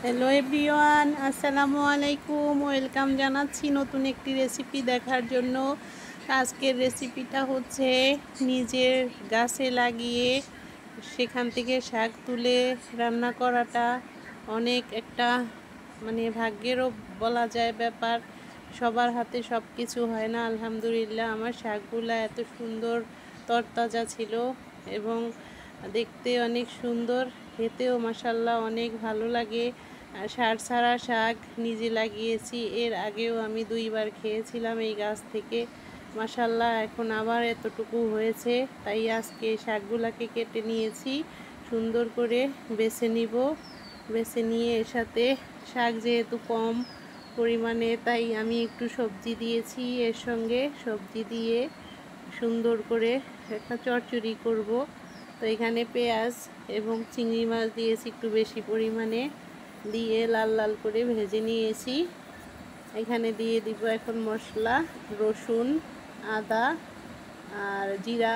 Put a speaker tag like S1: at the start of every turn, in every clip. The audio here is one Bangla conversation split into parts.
S1: হ্যালো এভরিওয়ান, আসসালামু আলাইকুম। ওয়েলকাম জানাচ্ছি নতুন একটি রেসিপি দেখার জন্য। আজকের রেসিপিটা হচ্ছে নিজের গাছে লাগিয়ে সেখান থেকে শাক তুলে রান্না করাটা অনেক একটা ভাগ্যেরও বলা যায় ব্যাপার। সবার হাতে সব কিছু হয় না। আলহামদুলিল্লাহ, আমার শাকগুলা এত সুন্দর তরতাজা ছিল এবং দেখতে অনেক সুন্দর, খেতেও মাশাল্লাহ অনেক ভালো লাগে। সার ছাড়া শাক নিজে লাগিয়েছি, এর আগেও আমি 2বার খেয়েছিলাম এই গাছ থেকে। মাশাল্লাহ এখন আবার এতটুকু হয়েছে, তাই আজকে শাকগুলাকে কেটে নিয়েছি, সুন্দর করে বেছে নিব। বেছে নিয়ে এর সাথে শাক যেহেতু কম পরিমাণে, তাই আমি একটু সবজি দিয়েছি। এর সঙ্গে সবজি দিয়ে সুন্দর করে একটা চচ্চড়ি করব। তো এখানে পেঁয়াজ এবং চিংড়ি মাছ দিয়েছি একটু বেশি পরিমাণে, দিয়ে লাল লাল করে ভেজে নিয়েছি। এখানে দিয়ে দিব এখন মশলা, রসুন, আদা আর জিরা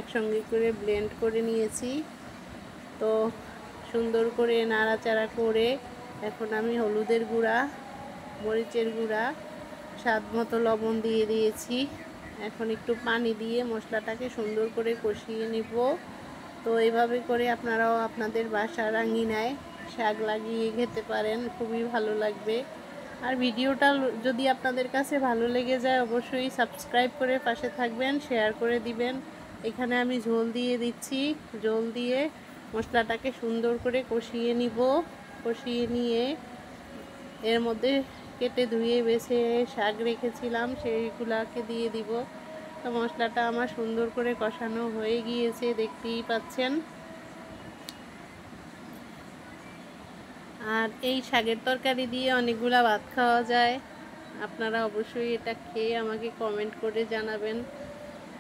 S1: একসঙ্গে করে ব্লেন্ড করে নিয়েছি। তো সুন্দর করে নাড়াচাড়া করে এখন আমি হলুদের গুঁড়া, মরিচের গুঁড়া, স্বাদ মতো লবণ দিয়ে দিয়েছি। এখন একটু পানি দিয়ে মশলাটাকে সুন্দর করে কষিয়ে নিব। তো এইভাবে করে আপনারাও আপনাদের বাসার আঙিনায় শাক লাগিয়ে খেতে পারেন, খুবই ভালো লাগবে। আর ভিডিওটা যদি আপনাদের কাছে ভালো লেগে যায় অবশ্যই সাবস্ক্রাইব করে পাশে থাকবেন, শেয়ার করে দিবেন। এখানে আমি ঝোল দিয়ে দিচ্ছি। ঝোল দিয়ে মশলাটাকে সুন্দর করে কষিয়ে নিব। কষিয়ে নিয়ে এর মধ্যে কেটে ধুয়ে বেছে শাক রেখেছিলাম সেইগুলাকে দিয়ে দিব। তো মশলাটা আমার সুন্দর করে কষানো হয়ে গিয়েছে, দেখতেই পাচ্ছেন। আর এই শাকের তরকারি দিয়ে অনেকগুলা ভাত খাওয়া যায়। আপনারা অবশ্যই এটা খেয়ে আমাকে কমেন্ট করে জানাবেন।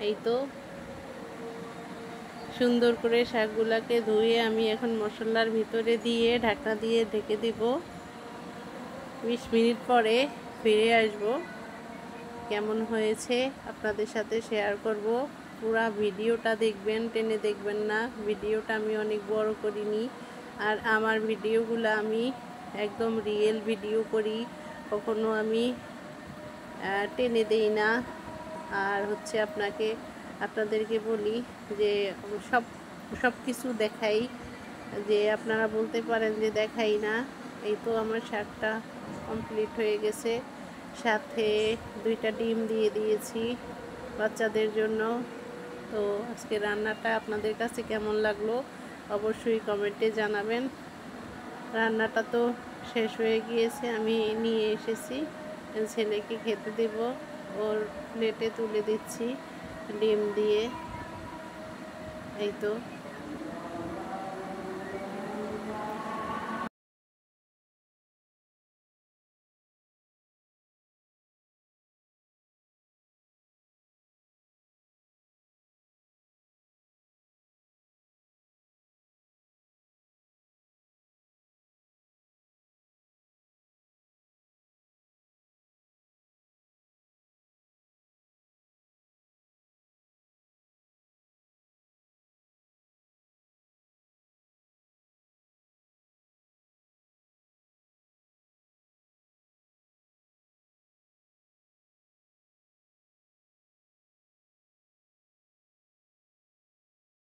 S1: এই তো সুন্দর করে শাকগুলাকে ধুয়ে আমি এখন মশলার ভিতরে দিয়ে ঢাকনা দিয়ে ঢেকে দিব। 20 মিনিট পরে ফিরে আসব, কেমন হয়েছে আপনাদের সাথে শেয়ার করব। পুরা ভিডিওটা দেখবেন, টেনে দেখবেন না। ভিডিওটা আমি অনেক বড় করিনি। আর আমার ভিডিওগুলো আমি একদম রিয়েল ভিডিও করি, কখনো আমি টেনে দেই না। আর হচ্ছে আপনাদেরকে বলি যে সব কিছু দেখাই, যে আপনারা বলতে পারেন যে দেখাই না। এই তো আমার শাকটা কমপ্লিট হয়ে গেছে, সাথে 2টা ডিম দিয়ে দিয়েছি বাচ্চাদের জন্য। তো আজকে রান্নাটা আপনাদের কাছে কেমন লাগলো অবশ্যই কমেন্টে জানাবেন। রান্নাটা তো শেষ হয়ে গিয়েছে, আমি নিয়ে এসেছি, ছেলেকে খেতে দেব। ওর প্লেটে তুলে দিচ্ছি ডিম দিয়ে। এই তো